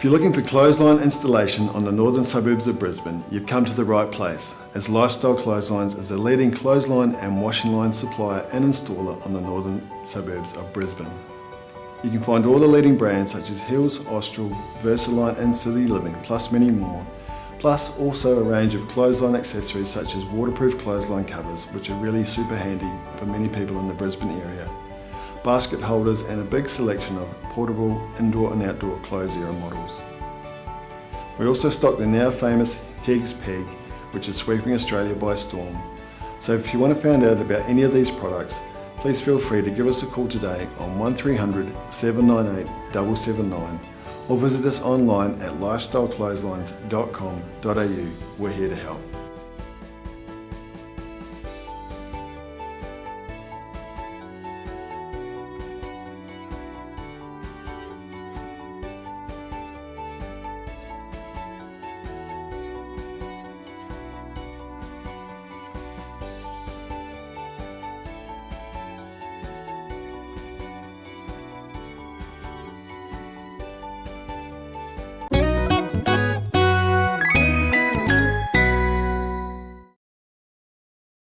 If you're looking for clothesline installation on the northern suburbs of Brisbane, you've come to the right place, as Lifestyle Clotheslines is the leading clothesline and washing line supplier and installer on the northern suburbs of Brisbane. You can find all the leading brands such as Hills, Austral, Versaline and City Living, plus many more. Plus also a range of clothesline accessories such as waterproof clothesline covers, which are really super handy for many people in the Brisbane area. Basket holders and a big selection of portable indoor and outdoor clothes era models. We also stock the now famous Higgs Peg, which is sweeping Australia by storm. So if you want to find out about any of these products, please feel free to give us a call today on 1300 798 779 or visit us online at lifestyleclotheslines.com.au. We're here to help.